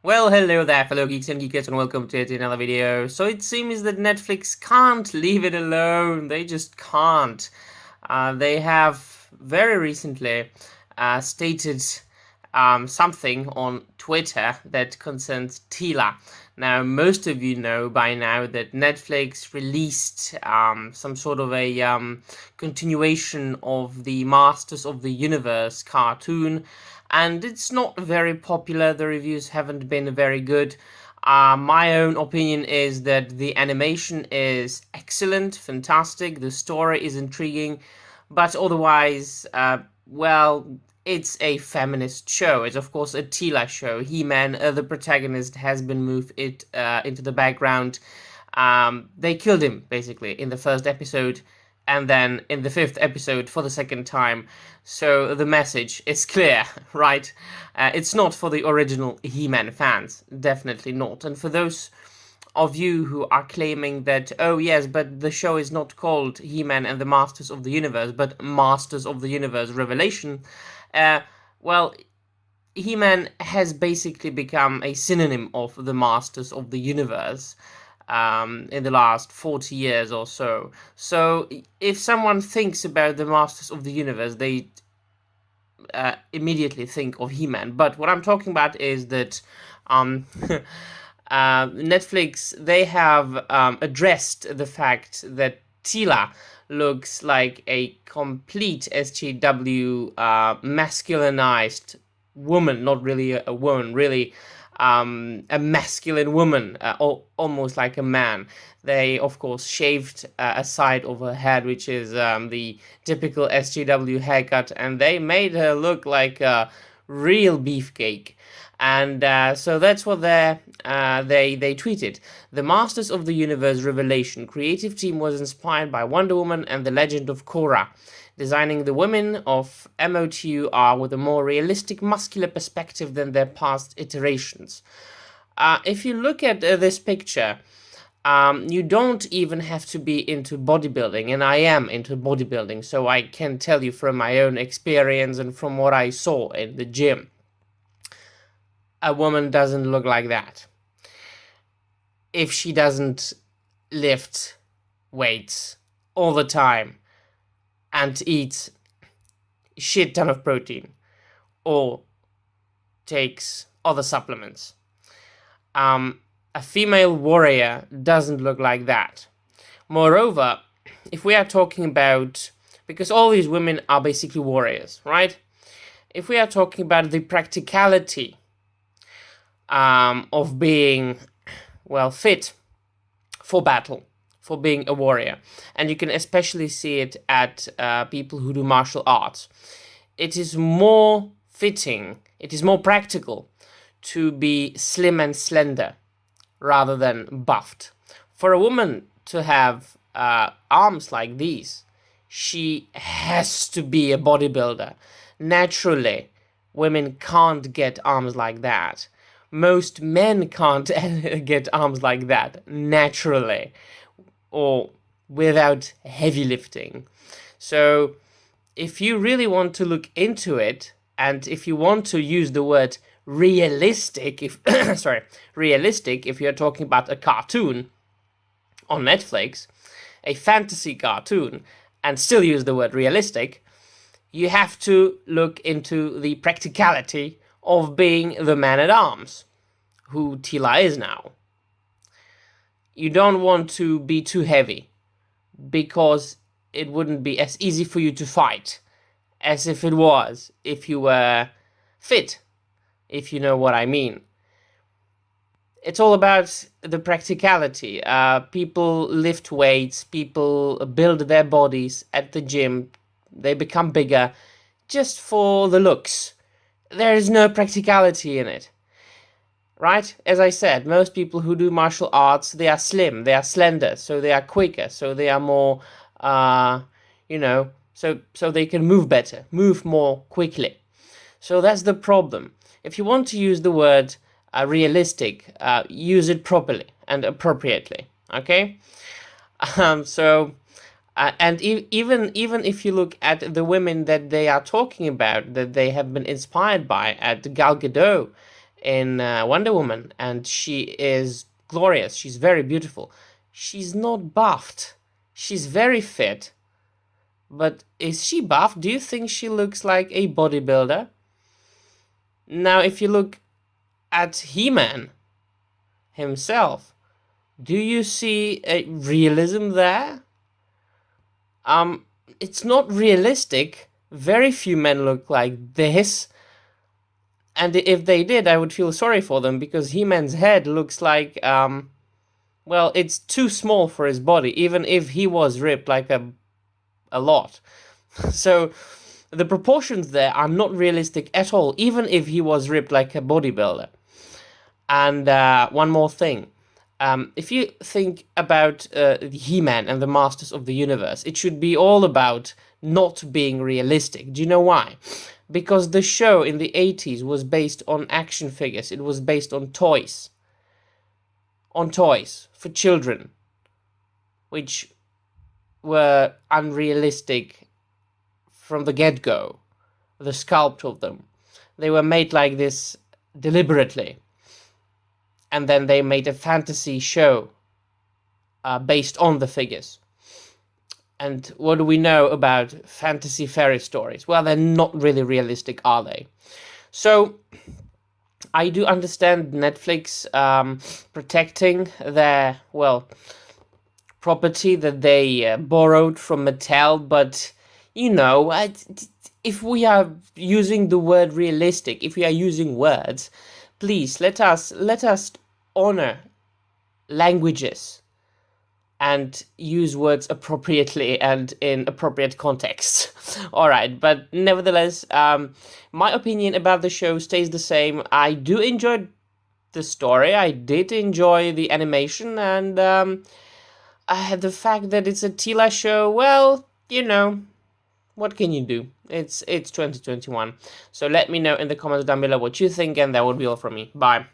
Well, hello there, fellow geeks and geekers, and welcome to yet another video. So it seems that Netflix can't leave it alone. They just can't. They have very recently stated something on Twitter that concerns Teela. Now, most of you know by now that Netflix released some sort of a continuation of the Masters of the Universe cartoon, and it's not very popular. The reviews haven't been very good. My own opinion is that the animation is excellent, fantastic, the story is intriguing, but otherwise, well, it's a feminist show. It's of course a Teela show. He-Man, the protagonist, has been moved into the background. They killed him basically in the first episode, and then in the fifth episode for the second time. So the message is clear, right? It's not for the original He-Man fans, definitely not. And for those of you who are claiming that, oh yes, but the show is not called He-Man and the Masters of the Universe, but Masters of the Universe Revelation, well, He-Man has basically become a synonym of the Masters of the Universe in the last 40 years or so. So if someone thinks about the Masters of the Universe, they immediately think of He-Man. But what I'm talking about is that Netflix, they have addressed the fact that Teela looks like a complete SJW masculinized woman, not really a woman, really a masculine woman, almost like a man. They, of course, shaved a side of her head, which is the typical SJW haircut, and they made her look like a real beefcake. And so that's what they tweeted. The Masters of the Universe Revelation creative team was inspired by Wonder Woman and the Legend of Korra, designing the women of MOTUR with a more realistic muscular perspective than their past iterations. If you look at this picture, you don't even have to be into bodybuilding, and I am into bodybuilding, so I can tell you from my own experience and from what I saw in the gym. A woman doesn't look like that if she doesn't lift weights all the time and eats shit ton of protein or takes other supplements. A female warrior doesn't look like that. Moreover, if we are talking about, because all these women are basically warriors, right? If we are talking about the practicality of being, well, fit for battle, for being a warrior, and you can especially see it at people who do martial arts, it is more fitting, it is more practical to be slim and slender rather than buffed. For a woman to have arms like these, she has to be a bodybuilder. Naturally, women can't get arms like that. Most men can't get arms like that naturally or without heavy lifting. So if you really want to look into it, and if you want to use the word realistic, realistic, if you're talking about a cartoon on Netflix, a fantasy cartoon, and still use the word realistic, you have to look into the practicality of being the man-at-arms, who Teela is now. You don't want to be too heavy, because it wouldn't be as easy for you to fight as if it was if you were fit, if you know what I mean. It's all about the practicality. People lift weights, people build their bodies at the gym, they become bigger just for the looks. There is no practicality in it, right? As I said, most people who do martial arts, they are slim, they are slender, so they are quicker, so they are more, so they can move better, move more quickly. So that's the problem. If you want to use the word realistic, use it properly and appropriately, okay? And even if you look at the women that they are talking about, that they have been inspired by, at Gal Gadot, in Wonder Woman, and she is glorious. She's very beautiful. She's not buffed. She's very fit. But is she buffed? Do you think she looks like a bodybuilder? Now, if you look at He-Man himself, do you see a realism there? It's not realistic. Very few men look like this. And if they did, I would feel sorry for them, because He-Man's head looks like, well, it's too small for his body, even if he was ripped like a lot. So the proportions there are not realistic at all, even if he was ripped like a bodybuilder. And one more thing. If you think about He-Man and the Masters of the Universe, it should be all about not being realistic. Do you know why? Because the show in the 80s was based on action figures. It was based on toys. On toys for children, which were unrealistic from the get-go. The sculpt of them. They were made like this deliberately. And then they made a fantasy show based on the figures. And what do we know about fantasy fairy stories? Well, they're not really realistic, are they? So I do understand Netflix protecting their, well, property that they borrowed from Mattel, but, you know, if we are using the word realistic, if we are using words, please let us honor languages and use words appropriately and in appropriate contexts. All right, but nevertheless, my opinion about the show stays the same. I do enjoy the story. I did enjoy the animation, and the fact that it's a Teela show, well, you know, what can you do? It's 2021. So let me know in the comments down below what you think, and that would be all from me. Bye.